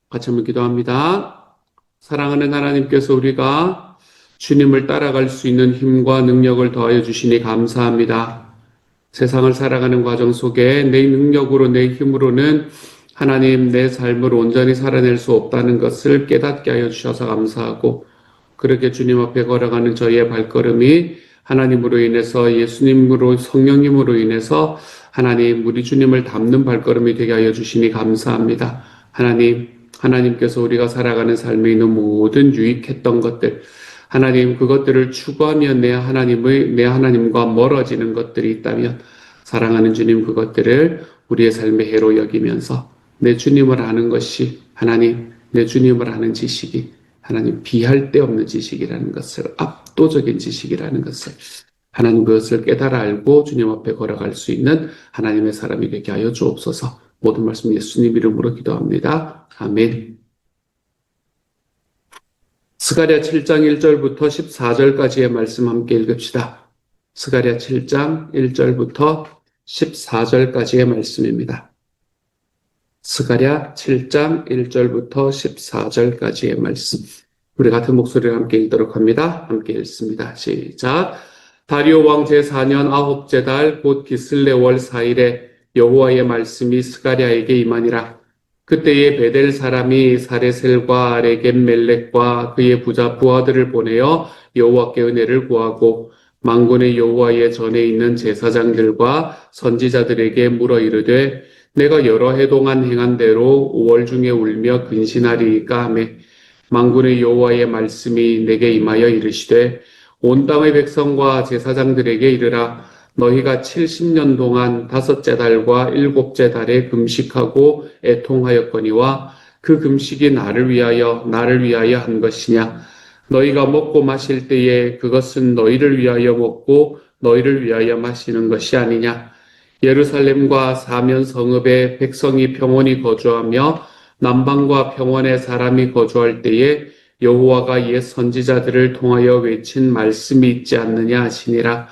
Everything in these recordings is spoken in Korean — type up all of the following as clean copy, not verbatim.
같이 한번 기도합니다. 사랑하는 하나님께서 우리가 주님을 따라갈 수 있는 힘과 능력을 더하여 주시니 감사합니다. 세상을 살아가는 과정 속에 내 능력으로 내 힘으로는 하나님 내 삶을 온전히 살아낼 수 없다는 것을 깨닫게 하여 주셔서 감사하고, 그렇게 주님 앞에 걸어가는 저희의 발걸음이 하나님으로 인해서, 예수님으로, 성령님으로 인해서 하나님 우리 주님을 닮는 발걸음이 되게 하여 주시니 감사합니다. 하나님께서 우리가 살아가는 삶에 있는 모든 유익했던 것들, 하나님 그것들을 추구하며 내 하나님과 멀어지는 것들이 있다면, 사랑하는 주님 그것들을 우리의 삶의 해로 여기면서 내 주님을 아는 것이, 내 주님을 아는 지식이 비할 데 없는 지식이라는 것을, 압도적인 지식이라는 것을, 그것을 깨달아 알고 주님 앞에 걸어갈 수 있는 하나님의 사람이 되게 하여 주옵소서. 모든 말씀 예수님 이름으로 기도합니다. 아멘. 스가랴 7장 1절부터 14절까지의 말씀 함께 읽읍시다. 스가랴 7장 1절부터 14절까지의 말씀입니다. 스가랴 7장 1절부터 14절까지의 말씀. 우리 같은 목소리로 함께 읽도록 합니다. 함께 읽습니다. 시작. 다리오 왕 제4년 아홉째 달 곧 기슬레월 4일에 여호와의 말씀이 스가랴에게 임하니라. 그때에 베델 사람이 사레셀과 레겜 멜렉과 그의 부하들을 보내어 여호와께 은혜를 구하고, 만군의 여호와의 전에 있는 제사장들과 선지자들에게 물어 이르되, 내가 여러 해 동안 행한 대로 5월 중에 울며 근신하리이까 하매, 만군의 여호와의 말씀이 내게 임하여 이르시되, 온 땅의 백성과 제사장들에게 이르라. 너희가 70년 동안 5째 달과 7째 달에 금식하고 애통하였거니와 그 금식이 나를 위하여 한 것이냐? 너희가 먹고 마실 때에 그것은 너희를 위하여 먹고 너희를 위하여 마시는 것이 아니냐? 예루살렘과 사면 성읍에 백성이 평온히 거주하며 남방과 평원에 사람이 거주할 때에 여호와가 옛 선지자들을 통하여 외친 말씀이 있지 않느냐 하시니라.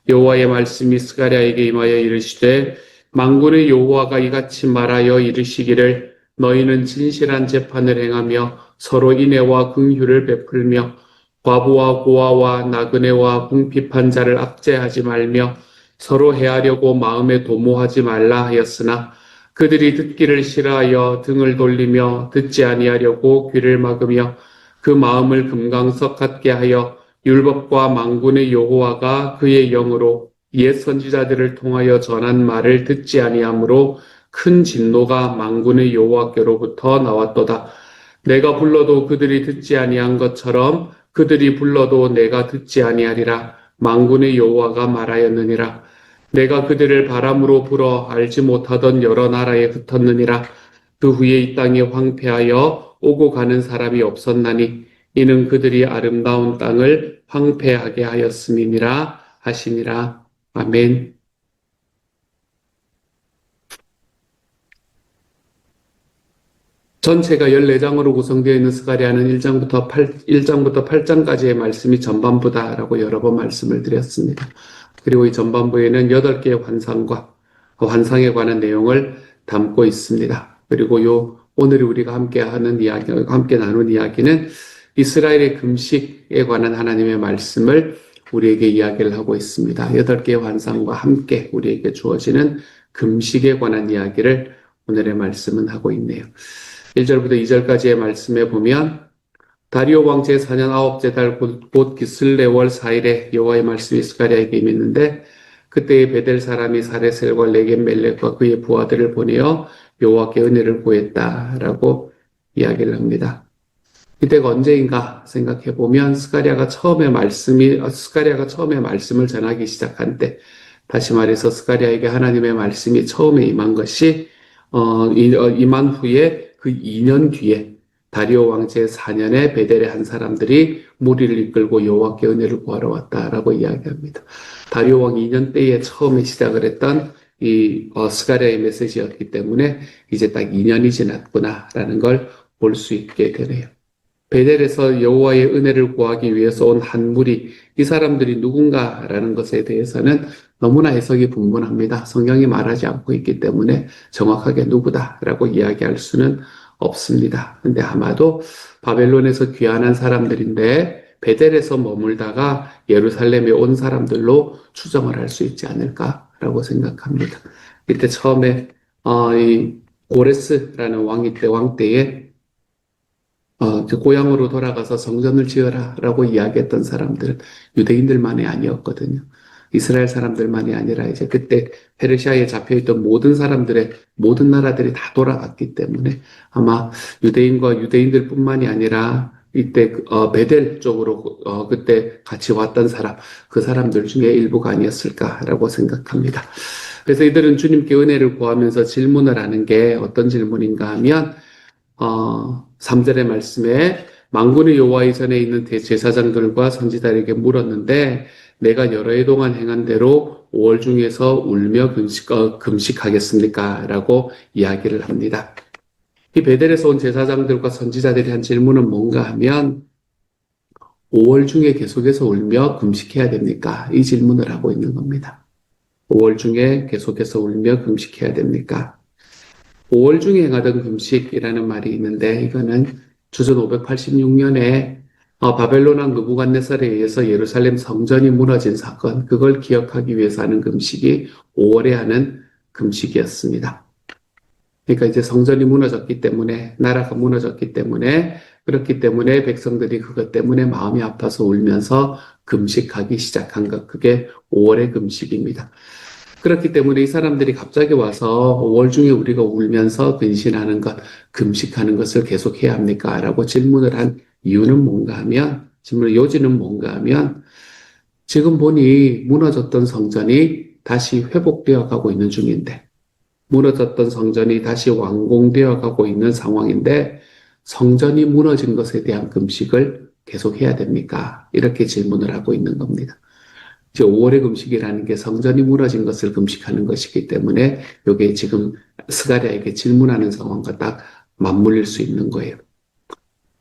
여호와의 말씀이 스가랴에게 임하여 이르시되, 만군의 여호와가 이같이 말하여 이르시기를, 너희는 진실한 재판을 행하며 서로 인애와 긍휼을 베풀며 과부와 고아와 나그네와 궁핍한 자를 압제하지 말며 서로 해하려고 마음에 도모하지 말라 하였으나, 그들이 듣기를 싫어하여 등을 돌리며 듣지 아니하려고 귀를 막으며 그 마음을 금강석 같게 하여 율법과 만군의 여호와가 그의 영으로 옛 선지자들을 통하여 전한 말을 듣지 아니하므로 큰 진노가 만군의 여호와께로부터 나왔도다. 내가 불러도 그들이 듣지 아니한 것처럼 그들이 불러도 내가 듣지 아니하리라. 만군의 여호와가 말하였느니라. 내가 그들을 바람으로 불어 알지 못하던 여러 나라에 흩었느니라. 그 후에 이 땅이 황폐하여 오고 가는 사람이 없었나니, 이는 그들이 아름다운 땅을 황폐하게 하였음이니라 하시니라. 아멘. 전체가 14장으로 구성되어 있는 스가랴는 1장부터 8장까지의 말씀이 전반부다라고 여러 번 말씀을 드렸습니다. 그리고 이 전반부에는 8개의 환상과 그 환상에 관한 내용을 담고 있습니다. 그리고 오늘 우리가 함께 나눈 이야기는 이스라엘의 금식에 관한 하나님의 말씀을 우리에게 이야기를 하고 있습니다. 8개의 환상과 함께 우리에게 주어지는 금식에 관한 이야기를 오늘의 말씀은 하고 있네요. 1절부터 2절까지의 말씀에 보면, 다리오 왕 제4년 아홉째 달 곧 기슬레월 4일에 여호와의 말씀이 스가랴에게 임했는데, 그때의 베델 사람이 사레셀과 레겜 멜렉과 그의 부하들을 보내어 여호와께 은혜를 구했다라고 이야기를 합니다. 이때가 언제인가 생각해 보면 스가랴가 처음에 말씀을 전하기 시작한 때, 다시 말해서 스가랴에게 하나님의 말씀이 처음에 임한 것이 임한 후에 그 2년 뒤에 다리오 왕 제4년에 베델의 한 사람들이 무리를 이끌고 여호와께 은혜를 구하러 왔다라고 이야기합니다. 다리오 왕 2년 때에 처음에 시작을 했던 이 스가랴의 메시지였기 때문에 이제 딱 2년이 지났구나라는 걸 볼 수 있게 되네요. 베델에서 여호와의 은혜를 구하기 위해서 온 한 무리, 이 사람들이 누군가라는 것에 대해서는 너무나 해석이 분분합니다. 성경이 말하지 않고 있기 때문에 정확하게 누구다라고 이야기할 수는 없습니다. 근데 아마도 바벨론에서 귀환한 사람들인데 베델에서 머물다가 예루살렘에 온 사람들로 추정을 할 수 있지 않을까라고 생각합니다. 이때 처음에 이 고레스라는 왕 때에 그 고향으로 돌아가서 성전을 지어라라고 이야기했던 사람들은 유대인들만이 아니었거든요. 이스라엘 사람들만이 아니라 이제 그때 페르시아에 잡혀있던 모든 나라들이 다 돌아갔기 때문에 아마 유대인과 유대인들뿐만이 아니라 이때 베델 쪽으로 그때 같이 왔던 그 사람들 중에 일부가 아니었을까라고 생각합니다. 그래서 이들은 주님께 은혜를 구하면서 질문을 하는 게 어떤 질문인가 하면 3절의 말씀에 만군의 여호와의 전에 있는 대제사장들과 선지자에게 물었는데 내가 여러 해 동안 행한 대로 5월 중에서 울며 금식하겠습니까? 라고 이야기를 합니다. 이 베델에서 온 제사장들과 선지자들이 한 질문은 뭔가 하면 5월 중에 계속해서 울며 금식해야 됩니까? 이 질문을 하고 있는 겁니다. 5월 중에 계속해서 울며 금식해야 됩니까? 5월 중에 행하던 금식이라는 말이 있는데 이거는 주전 586년에 바벨론 왕 느부갓네살에 의해서 예루살렘 성전이 무너진 사건, 그걸 기억하기 위해서 하는 금식이 5월에 하는 금식이었습니다. 그러니까 이제 성전이 무너졌기 때문에, 나라가 무너졌기 때문에, 그렇기 때문에 백성들이 그것 때문에 마음이 아파서 울면서 금식하기 시작한 것, 그게 5월의 금식입니다. 그렇기 때문에 이 사람들이 갑자기 와서 5월 중에 우리가 울면서 근신하는 것, 금식하는 것을 계속해야 합니까? 라고 질문을 한 이유는 뭔가 하면, 질문의 요지는 뭔가 하면, 지금 보니 무너졌던 성전이 다시 회복되어 가고 있는 중인데, 무너졌던 성전이 다시 완공되어 가고 있는 상황인데, 성전이 무너진 것에 대한 금식을 계속해야 됩니까? 이렇게 질문을 하고 있는 겁니다. 5월의 금식이라는 게 성전이 무너진 것을 금식하는 것이기 때문에 이게 지금 스가랴에게 질문하는 상황과 딱 맞물릴 수 있는 거예요.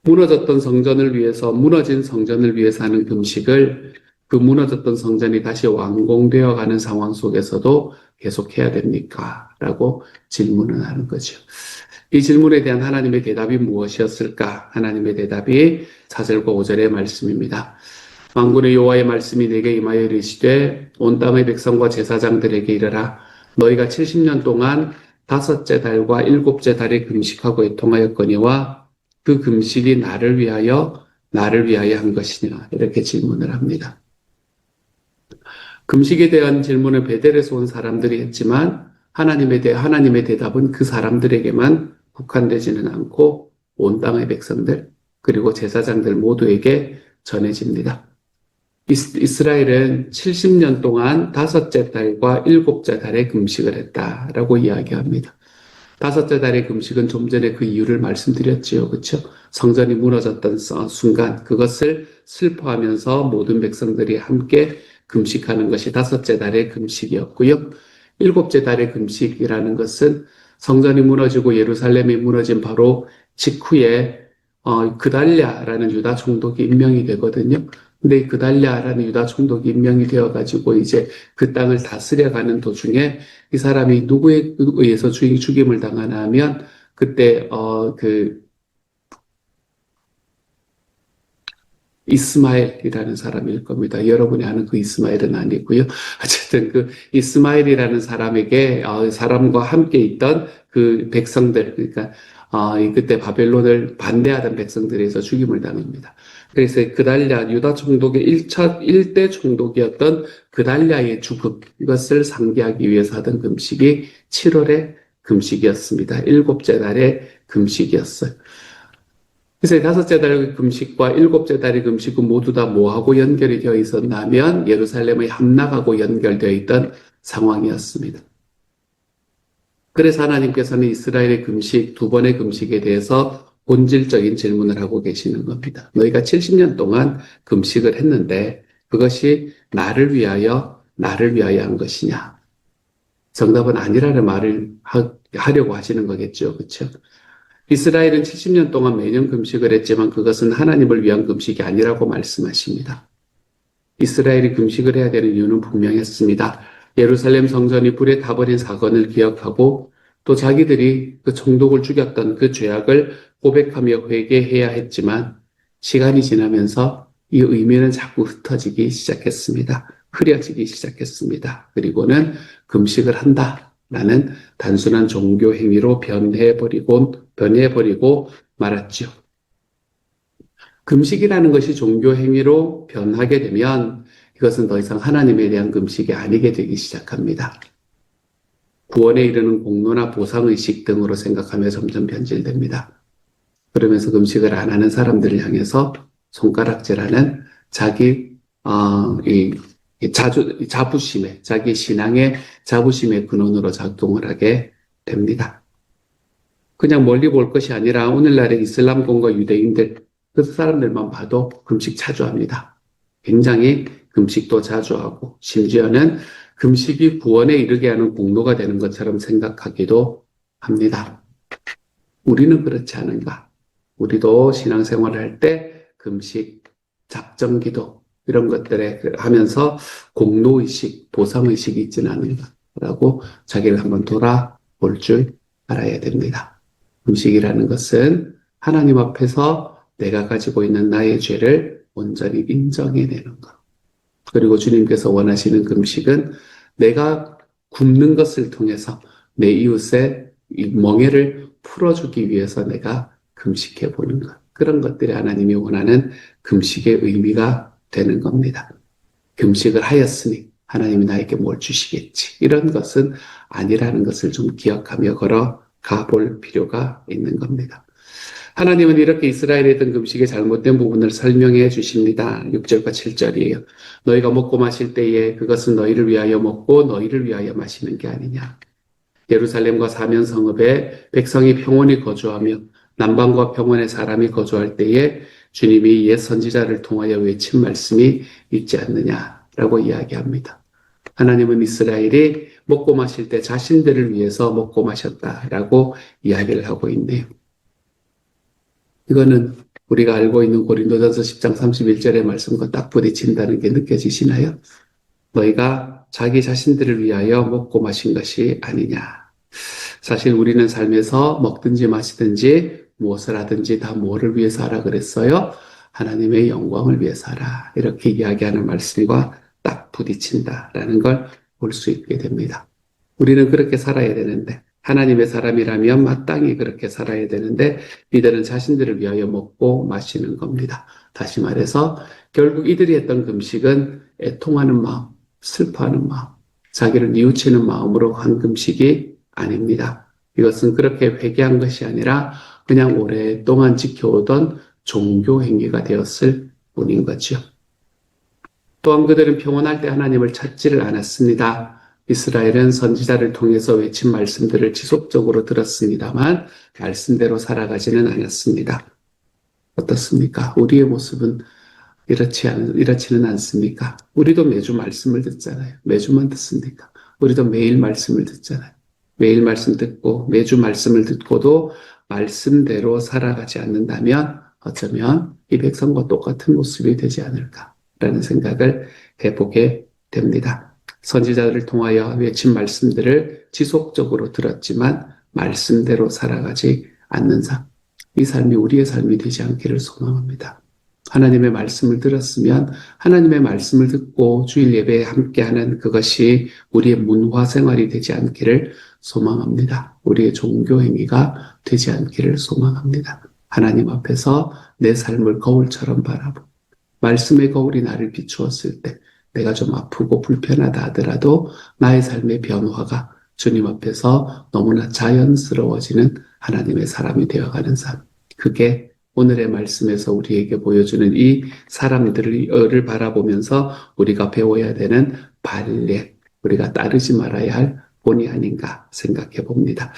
무너진 성전을 위해서 하는 금식을 그 무너졌던 성전이 다시 완공되어 가는 상황 속에서도 계속해야 됩니까? 라고 질문을 하는 거죠. 이 질문에 대한 하나님의 대답이 무엇이었을까? 하나님의 대답이 4절과 5절의 말씀입니다. 만군의 여호와의 말씀이 내게 임하여 이르시되 온 땅의 백성과 제사장들에게 이르라 너희가 70년 동안 5째 달과 7째 달에 금식하고 애통하였거니와 그 금식이 나를 위하여 한 것이냐 이렇게 질문을 합니다. 금식에 대한 질문을 베델에서 온 사람들이 했지만 하나님의 대답은 그 사람들에게만 국한되지는 않고 온 땅의 백성들 그리고 제사장들 모두에게 전해집니다. 이스라엘은 70년 동안 5째 달과 7째 달에 금식을 했다라고 이야기합니다. 5째 달의 금식은 좀 전에 그 이유를 말씀드렸지요. 그렇죠? 성전이 무너졌던 순간 그것을 슬퍼하면서 모든 백성들이 함께 금식하는 것이 5째 달의 금식이었고요. 7째 달의 금식이라는 것은 성전이 무너지고 예루살렘이 무너진 바로 직후에 그달랴라는 유다 총독이 임명이 되거든요. 근데 이 그달랴라는 유다 총독이 임명이 되어가지고 이제 그 땅을 다스려가는 도중에 이 사람이 누구에 의해서 죽임을 당하나 하면 그때 이스마엘이라는 사람일 겁니다. 여러분이 아는 그 이스마엘은 아니고요. 어쨌든 그 이스마엘이라는 사람과 함께 있던 그 백성들, 그러니까 그때 바벨론을 반대하던 백성들에서 죽임을 당합니다. 그래서 그달랴 유다 총독의 1대 총독이었던 그달랴의 죽음, 이것을 상기하기 위해서 하던 금식이 7월의 금식이었습니다. 7째 달의 금식이었어요. 그래서 5째 달의 금식과 7째 달의 금식은 모두 다 뭐하고 연결이 되어 있었냐면 예루살렘의 함락하고 연결되어 있던 상황이었습니다. 그래서 하나님께서는 이스라엘의 금식, 2번의 금식에 대해서 본질적인 질문을 하고 계시는 겁니다. 너희가 70년 동안 금식을 했는데 그것이 나를 위하여 한 것이냐? 정답은 아니라는 말을 하려고 하시는 거겠죠. 그렇죠? 이스라엘은 70년 동안 매년 금식을 했지만 그것은 하나님을 위한 금식이 아니라고 말씀하십니다. 이스라엘이 금식을 해야 되는 이유는 분명했습니다. 예루살렘 성전이 불에 타버린 사건을 기억하고 또 자기들이 그 총독을 죽였던 그 죄악을 고백하며 회개해야 했지만 시간이 지나면서 이 의미는 자꾸 흩어지기 시작했습니다. 흐려지기 시작했습니다. 그리고는 금식을 한다라는 단순한 종교 행위로 변해버리고 말았죠. 금식이라는 것이 종교 행위로 변하게 되면 이것은 더 이상 하나님에 대한 금식이 아니게 되기 시작합니다. 구원에 이르는 공로나 보상의식 등으로 생각하며 점점 변질됩니다. 그러면서 금식을 안 하는 사람들을 향해서 손가락질하는 자기 자부심의, 자기 신앙의 자부심의 근원으로 작동을 하게 됩니다. 그냥 멀리 볼 것이 아니라 오늘날의 이슬람권과 유대인들, 그 사람들만 봐도 금식 자주 합니다. 굉장히 금식도 자주 하고, 심지어는 금식이 구원에 이르게 하는 공로가 되는 것처럼 생각하기도 합니다. 우리는 그렇지 않은가? 우리도 신앙생활을 할 때 금식, 작정기도 이런 것들에 하면서 공로의식, 보상의식이 있지는 않은가라고 자기를 한번 돌아볼 줄 알아야 됩니다. 금식이라는 것은 하나님 앞에서 내가 가지고 있는 나의 죄를 온전히 인정해내는 것. 그리고 주님께서 원하시는 금식은 내가 굶는 것을 통해서 내 이웃의 이 멍에를 풀어주기 위해서 내가 금식해 보는 것. 그런 것들이 하나님이 원하는 금식의 의미가 되는 겁니다. 금식을 하였으니 하나님이 나에게 뭘 주시겠지. 이런 것은 아니라는 것을 좀 기억하며 걸어가 볼 필요가 있는 겁니다. 하나님은 이렇게 이스라엘에 있던 금식의 잘못된 부분을 설명해 주십니다. 6절과 7절이에요. 너희가 먹고 마실 때에 그것은 너희를 위하여 먹고 너희를 위하여 마시는 게 아니냐. 예루살렘과 사면 성읍에 백성이 평온히 거주하며 남방과 평원에 사람이 거주할 때에 주님이 옛 선지자를 통하여 외친 말씀이 있지 않느냐라고 이야기합니다. 하나님은 이스라엘이 먹고 마실 때 자신들을 위해서 먹고 마셨다라고 이야기를 하고 있네요. 이거는 우리가 알고 있는 고린도전서 10장 31절의 말씀과 딱 부딪힌다는 게 느껴지시나요? 너희가 자기 자신들을 위하여 먹고 마신 것이 아니냐. 사실 우리는 삶에서 먹든지 마시든지 무엇을 하든지 다 뭐를 위해서 하라 그랬어요? 하나님의 영광을 위해서 하라. 이렇게 이야기하는 말씀과 딱 부딪힌다라는 걸 볼 수 있게 됩니다. 우리는 그렇게 살아야 되는데 하나님의 사람이라면 마땅히 그렇게 살아야 되는데 이들은 자신들을 위하여 먹고 마시는 겁니다. 다시 말해서 결국 이들이 했던 금식은 애통하는 마음, 슬퍼하는 마음, 자기를 뉘우치는 마음으로 한 금식이 아닙니다. 이것은 그렇게 회개한 것이 아니라 그냥 오랫동안 지켜오던 종교 행위가 되었을 뿐인 거죠. 또한 그들은 평온할 때 하나님을 찾지를 않았습니다. 이스라엘은 선지자를 통해서 외친 말씀들을 지속적으로 들었습니다만 말씀대로 살아가지는 않았습니다. 어떻습니까? 우리의 모습은 이렇지는 않습니까? 우리도 매주 말씀을 듣잖아요. 매주만 듣습니까? 우리도 매일 말씀을 듣잖아요. 매일 말씀 듣고 매주 말씀을 듣고도 말씀대로 살아가지 않는다면 어쩌면 이 백성과 똑같은 모습이 되지 않을까라는 생각을 해보게 됩니다. 선지자들을 통하여 외친 말씀들을 지속적으로 들었지만 말씀대로 살아가지 않는 삶. 이 삶이 우리의 삶이 되지 않기를 소망합니다. 하나님의 말씀을 들었으면 하나님의 말씀을 듣고 주일 예배에 함께하는 그것이 우리의 문화 생활이 되지 않기를 소망합니다. 우리의 종교 행위가 되지 않기를 소망합니다. 하나님 앞에서 내 삶을 거울처럼 바라보고 말씀의 거울이 나를 비추었을 때 내가 좀 아프고 불편하다 하더라도 나의 삶의 변화가 주님 앞에서 너무나 자연스러워지는 하나님의 사람이 되어가는 삶. 그게 오늘의 말씀에서 우리에게 보여주는 이 사람들을 바라보면서 우리가 배워야 되는 발례, 우리가 따르지 말아야 할 본이 아닌가 생각해 봅니다.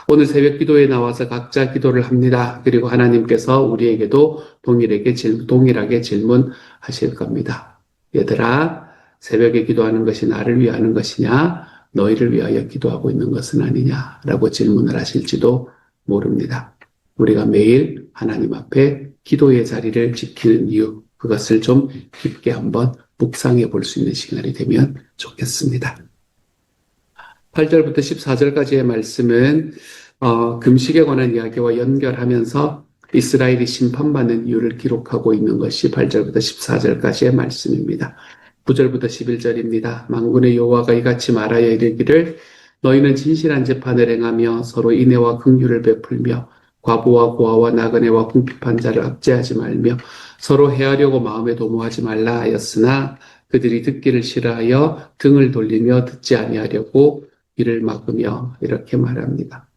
오늘 새벽 기도에 나와서 각자 기도를 합니다. 그리고 하나님께서 우리에게도 동일하게 질문하실 겁니다. 얘들아, 새벽에 기도하는 것이 나를 위하는 것이냐? 너희를 위하여 기도하고 있는 것은 아니냐? 라고 질문을 하실지도 모릅니다. 우리가 매일 하나님 앞에 기도의 자리를 지키는 이유, 그것을 좀 깊게 한번 묵상해 볼 수 있는 시간이 되면 좋겠습니다. 8절부터 14절까지의 말씀은 금식에 관한 이야기와 연결하면서 이스라엘이 심판받는 이유를 기록하고 있는 것이 8절부터 14절까지의 말씀입니다. 9절부터 11절입니다. 만군의 여호와가 이같이 말하여 이르기를 너희는 진실한 재판을 행하며 서로 인애와 긍휼을 베풀며 과부와 고아와 나그네와 궁핍한 자를 압제하지 말며 서로 해하려고 마음에 도모하지 말라 하였으나 그들이 듣기를 싫어하여 등을 돌리며 듣지 아니하려고 이를 막으며 이렇게 말합니다.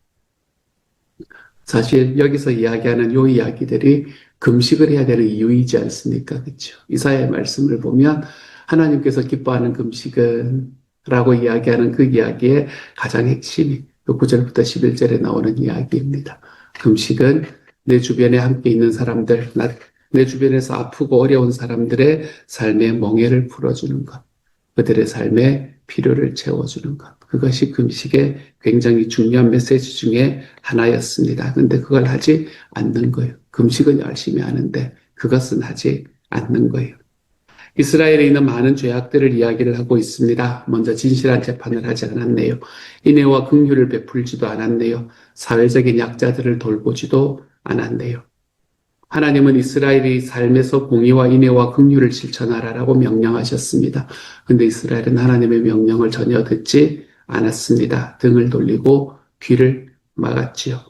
사실 여기서 이야기하는 요 이야기들이 금식을 해야 되는 이유이지 않습니까? 그렇죠? 이사야의 말씀을 보면 하나님께서 기뻐하는 금식은 라고 이야기하는 그 이야기의 가장 핵심이 9절부터 11절에 나오는 이야기입니다. 금식은 내 주변에 함께 있는 사람들, 내 주변에서 아프고 어려운 사람들의 삶의 멍에를 풀어주는 것, 그들의 삶의 필요를 채워주는 것. 그것이 금식의 굉장히 중요한 메시지 중에 하나였습니다. 그런데 그걸 하지 않는 거예요. 금식은 열심히 하는데 그것은 하지 않는 거예요. 이스라엘에 있는 많은 죄악들을 이야기를 하고 있습니다. 먼저 진실한 재판을 하지 않았네요. 인애와 긍휼을 베풀지도 않았네요. 사회적인 약자들을 돌보지도 않았네요. 하나님은 이스라엘이 삶에서 공의와 인애와 긍휼을 실천하라라고 명령하셨습니다. 그런데 이스라엘은 하나님의 명령을 전혀 듣지 않았습니다. 등을 돌리고 귀를 막았지요.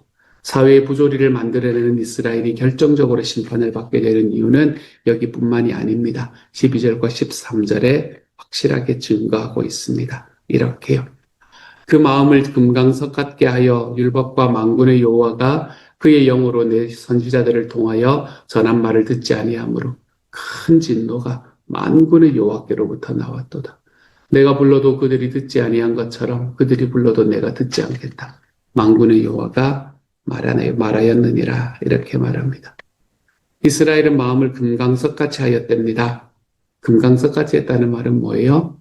사회의 부조리를 만들어내는 이스라엘이 결정적으로 심판을 받게 되는 이유는 여기뿐만이 아닙니다. 12절과 13절에 확실하게 증거하고 있습니다. 이렇게요. 그 마음을 금강석 같게 하여 율법과 만군의 여호와가 그의 영으로 내 선지자들을 통하여 전한 말을 듣지 아니하므로 큰 진노가 만군의 여호와께로부터 나왔도다. 내가 불러도 그들이 듣지 아니한 것처럼 그들이 불러도 내가 듣지 않겠다. 만군의 여호와가 말하였느니라 이렇게 말합니다. 이스라엘은 마음을 금강석같이 하였답니다. 금강석같이 했다는 말은 뭐예요?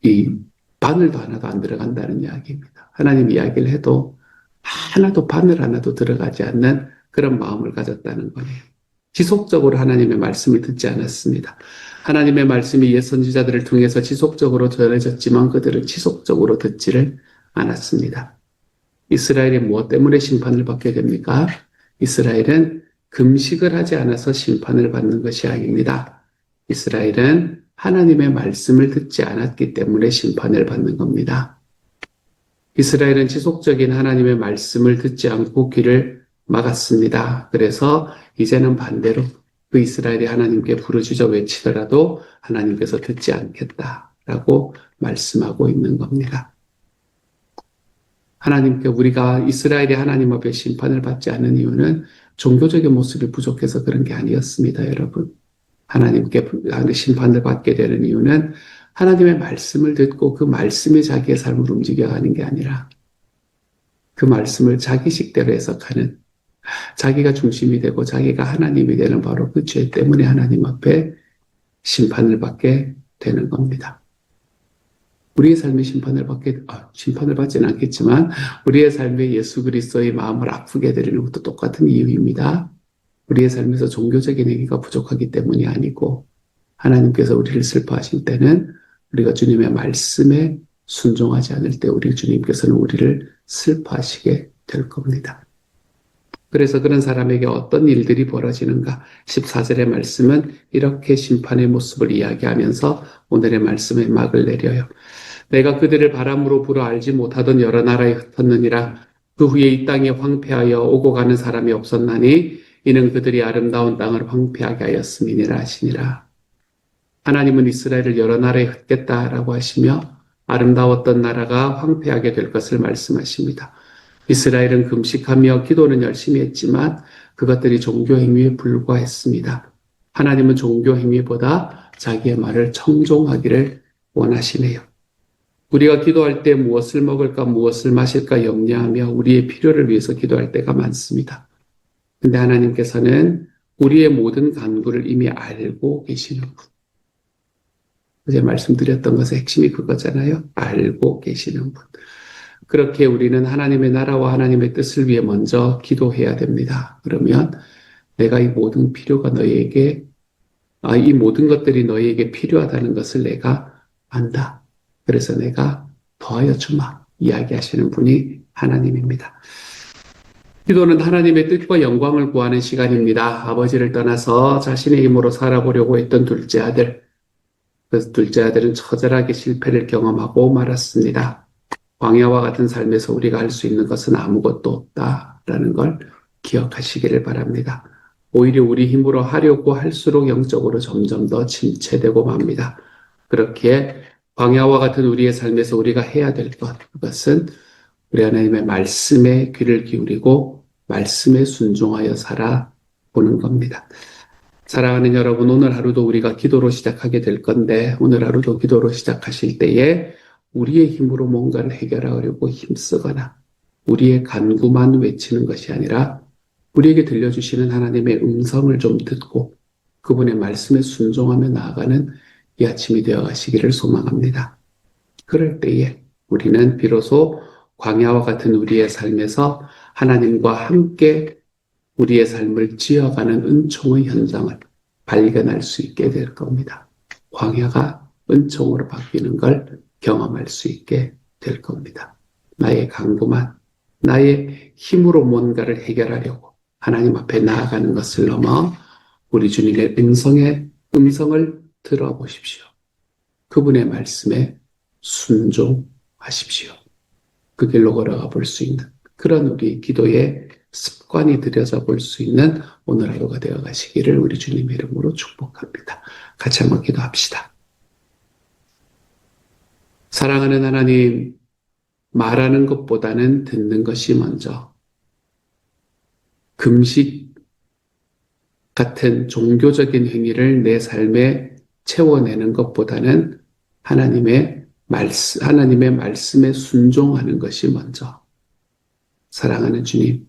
이 바늘도 하나도 안 들어간다는 이야기입니다. 하나님 이야기를 해도 하나도 바늘 하나도 들어가지 않는 그런 마음을 가졌다는 거예요. 지속적으로 하나님의 말씀을 듣지 않았습니다. 하나님의 말씀이 옛 선지자들을 통해서 지속적으로 전해졌지만 그들은 지속적으로 듣지를 않았습니다. 이스라엘이 무엇 때문에 심판을 받게 됩니까? 이스라엘은 금식을 하지 않아서 심판을 받는 것이 아닙니다. 이스라엘은 하나님의 말씀을 듣지 않았기 때문에 심판을 받는 겁니다. 이스라엘은 지속적인 하나님의 말씀을 듣지 않고 귀를 막았습니다. 그래서 이제는 반대로 그 이스라엘이 하나님께 부르짖어 외치더라도 하나님께서 듣지 않겠다라고 말씀하고 있는 겁니다. 하나님께 우리가 이스라엘이 하나님 앞에 심판을 받지 않는 이유는 종교적인 모습이 부족해서 그런 게 아니었습니다, 여러분. 하나님께 심판을 받게 되는 이유는 하나님의 말씀을 듣고 그 말씀이 자기의 삶을 움직여가는 게 아니라 그 말씀을 자기 식대로 해석하는 자기가 중심이 되고 자기가 하나님이 되는 바로 그 죄 때문에 하나님 앞에 심판을 받게 되는 겁니다. 우리의 삶의 심판을 받지는 않겠지만 우리의 삶에 예수 그리스도의 마음을 아프게 되는 것도 똑같은 이유입니다. 우리의 삶에서 종교적인 행위가 부족하기 때문이 아니고 하나님께서 우리를 슬퍼하실 때는 우리가 주님의 말씀에 순종하지 않을 때 우리 주님께서는 우리를 슬퍼하시게 될 겁니다. 그래서 그런 사람에게 어떤 일들이 벌어지는가? 14절의 말씀은 이렇게 심판의 모습을 이야기하면서 오늘의 말씀에 막을 내려요. 내가 그들을 바람으로 불어 알지 못하던 여러 나라에 흩었느니라. 그 후에 이 땅이 황폐하여 오고 가는 사람이 없었나니 이는 그들이 아름다운 땅을 황폐하게 하였음이니라 하시니라. 하나님은 이스라엘을 여러 나라에 흩겠다라고 하시며 아름다웠던 나라가 황폐하게 될 것을 말씀하십니다. 이스라엘은 금식하며 기도는 열심히 했지만 그것들이 종교 행위에 불과했습니다. 하나님은 종교 행위보다 자기의 말을 청종하기를 원하시네요. 우리가 기도할 때 무엇을 먹을까 무엇을 마실까 염려하며 우리의 필요를 위해서 기도할 때가 많습니다. 근데 하나님께서는 우리의 모든 간구를 이미 알고 계시는 분. 어제 말씀드렸던 것의 핵심이 그거잖아요. 알고 계시는 분. 그렇게 우리는 하나님의 나라와 하나님의 뜻을 위해 먼저 기도해야 됩니다. 그러면 내가 이 모든 필요가 이 모든 것들이 너에게 필요하다는 것을 내가 안다. 그래서 내가 더하여 주마 이야기하시는 분이 하나님입니다. 기도는 하나님의 뜻과 영광을 구하는 시간입니다. 아버지를 떠나서 자신의 힘으로 살아보려고 했던 둘째 아들, 그 둘째 아들은 처절하게 실패를 경험하고 말았습니다. 광야와 같은 삶에서 우리가 할 수 있는 것은 아무것도 없다라는 걸 기억하시기를 바랍니다. 오히려 우리 힘으로 하려고 할수록 영적으로 점점 더 침체되고 맙니다. 그렇게 광야와 같은 우리의 삶에서 우리가 해야 될 것, 그것은 우리 하나님의 말씀에 귀를 기울이고 말씀에 순종하여 살아보는 겁니다. 사랑하는 여러분, 오늘 하루도 우리가 기도로 시작하게 될 건데, 오늘 하루도 기도로 시작하실 때에 우리의 힘으로 뭔가를 해결하려고 힘쓰거나 우리의 간구만 외치는 것이 아니라 우리에게 들려주시는 하나님의 음성을 좀 듣고 그분의 말씀에 순종하며 나아가는 이 아침이 되어 가시기를 소망합니다. 그럴 때에 우리는 비로소 광야와 같은 우리의 삶에서 하나님과 함께 우리의 삶을 지어가는 은총의 현장을 발견할 수 있게 될 겁니다. 광야가 은총으로 바뀌는 걸 경험할 수 있게 될 겁니다. 나의 강구만, 나의 힘으로 뭔가를 해결하려고 하나님 앞에 나아가는 것을 넘어 우리 주님의 음성을 들어보십시오. 그분의 말씀에 순종하십시오. 그 길로 걸어가 볼 수 있는 그런 우리 기도의 습관이 들여져 볼 수 있는 오늘 하루가 되어 가시기를 우리 주님의 이름으로 축복합니다. 같이 한번 기도합시다. 사랑하는 하나님, 말하는 것보다는 듣는 것이 먼저 금식 같은 종교적인 행위를 내 삶에 채워내는 것보다는 하나님의 말씀에 순종하는 것이 먼저. 사랑하는 주님,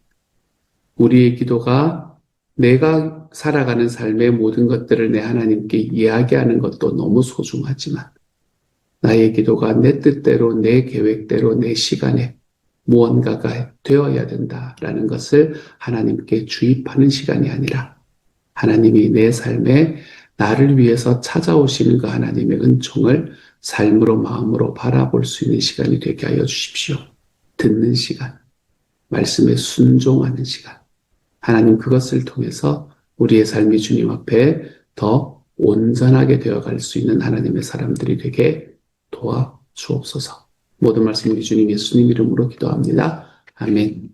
우리의 기도가 내가 살아가는 삶의 모든 것들을 내 하나님께 이야기하는 것도 너무 소중하지만 나의 기도가 내 뜻대로, 내 계획대로, 내 시간에 무언가가 되어야 된다라는 것을 하나님께 주입하는 시간이 아니라 하나님이 내 삶에 나를 위해서 찾아오시는 그 하나님의 은총을 삶으로 마음으로 바라볼 수 있는 시간이 되게 하여 주십시오. 듣는 시간, 말씀에 순종하는 시간, 하나님 그것을 통해서 우리의 삶이 주님 앞에 더 온전하게 되어갈 수 있는 하나님의 사람들이 되게 도와주옵소서. 모든 말씀 우리 주님 예수님 이름으로 기도합니다. 아멘.